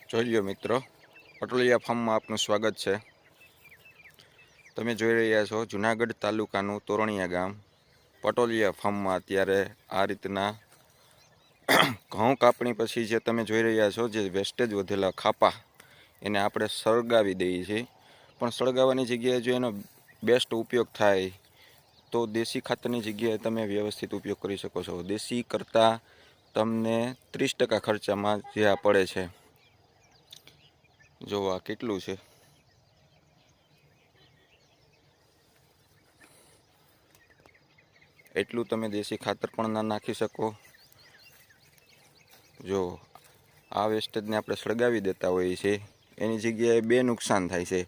જોઈ લો મિત્રો, પટોલિયા ફાર્મમાં આપનું સ્વાગત છે। તમે જોઈ રહ્યા છો જુનાગઢ તાલુકાનું તોરણિયા ગામ પટોલિયા ફાર્મમાં અત્યારે આ રીતના ઘઉં કાપણી પછી જે તમે જોઈ રહ્યા છો જે વેસ્ટેજ વધેલા ખાપા એને આપણે સળગાવી દઈએ છીએ। પણ સળગાવવાની જગ્યાએ જો એનો બેસ્ટ ઉપયોગ થાય તો દેશી ખાતરની જગ્યાએ તમે વ્યવસ્થિત ઉપયોગ કરી શકો છો। દેશી કરતાં તમને 30% ખર્ચામાં જે આ પડે છે। જો આ કેટલું છે, એટલું તમે દેશી ખાતર પણ ના નાખી શકો। જો આ વેસ્ટેજને આપણે સળગાવી દેતા હોઈએ છીએ એની જગ્યાએ બે નુકસાન થાય છે।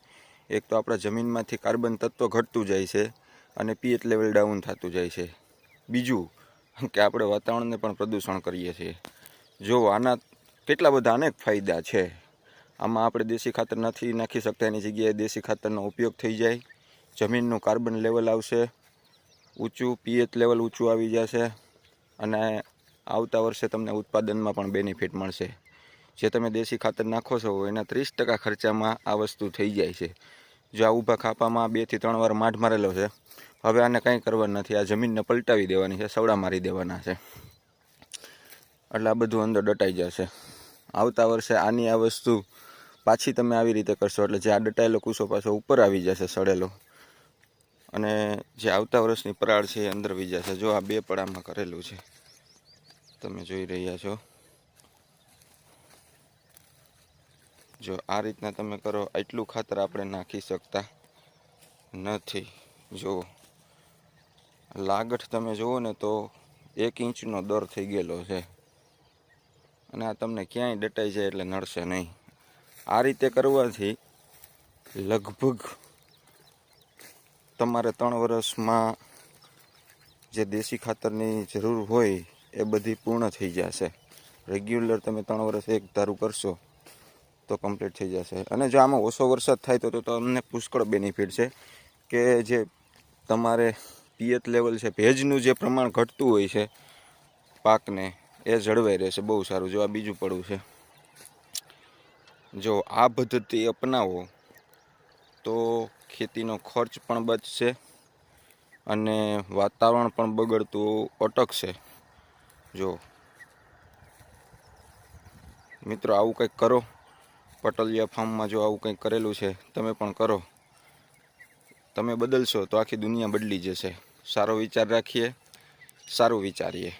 એક તો આપણા જમીનમાંથી કાર્બન તત્વ ઘટતું જાય છે અને પીએચ લેવલ ડાઉન થતું જાય છે। બીજું કે આપણે વાતાવરણને પણ પ્રદૂષણ કરીએ છીએ। જો આના કેટલા બધા અનેક ફાયદા છે। આમાં આપણે દેશી ખાતર નથી નાખી શકતા એની જગ્યાએ દેશી ખાતરનો ઉપયોગ થઈ જાય, જમીનનું કાર્બન લેવલ આવશે ઊંચું, પીએચ લેવલ ઊંચું આવી જશે અને આવતા વર્ષે તમને ઉત્પાદનમાં પણ બેનિફિટ મળશે। જે તમે દેશી ખાતર નાખો છો એના 30% ખર્ચામાં આ વસ્તુ થઈ જાય છે। જો આ ઊભા ખાપામાં 2 થી 3 વાર માઠ મારેલો છે, હવે આને કંઈ કરવાનું નથી, આ જમીનને પલટાવી દેવાની છે, સવડા મારી દેવાના છે એટલે આ બધું અંદર દટાઈ જશે। આવતા વર્ષે આની આ વસ્તુ પાછી તમે આવી રીતે કરશો એટલે જે આ દટાયેલો કૂસો પાછો ઉપર આવી જશે સડેલો, અને જે આવતા વર્ષની પરાળ છે એ અંદર વી જશે। જો આ 2 પડામાં કરેલું છે તમે જોઈ રહ્યા છો। જો આ રીતના તમે કરો એટલું ખાતર આપણે નાખી શકતા નથી। જો લાગઠ તમે જુઓ ને તો 1 ઇંચનો દર થઈ ગયેલો છે અને આ તમને ક્યાંય દટાઈ જાય એટલે નડશે નહીં। આ રીતે કરવાથી લગભગ તમારે 3 વર્ષમાં જે દેશી ખાતરની જરૂર હોય એ બધી પૂર્ણ થઈ જશે। રેગ્યુલર તમે 3 વર્ષ એક ધારું કરશો તો કમ્પ્લીટ થઈ જશે। અને જો આમાં ઓછો વરસાદ થાય તો તમને પુષ્કળ બેનિફિટ છે કે જે તમારે પીએચ લેવલ છે, ભેજનું જે પ્રમાણ ઘટતું હોય છે પાકને, એ જળવાઈ રહેશે, બહુ સારું। જો આ બીજું પડવું છે, જો આ પદ્ધતિ અપનાવો તો ખેતીનો ખર્ચ પણ બચશે અને વાતાવરણ પણ બગડતું અટકશે। જો મિત્રો આવું કંઈક કરો, પટોલિયા ફાર્મમાં જો આવું કંઈક કરેલું છે તમે પણ કરો, તમે બદલશો તો આખી દુનિયા બદલી જશે। સારો વિચાર રાખીએ, સારું વિચારીએ।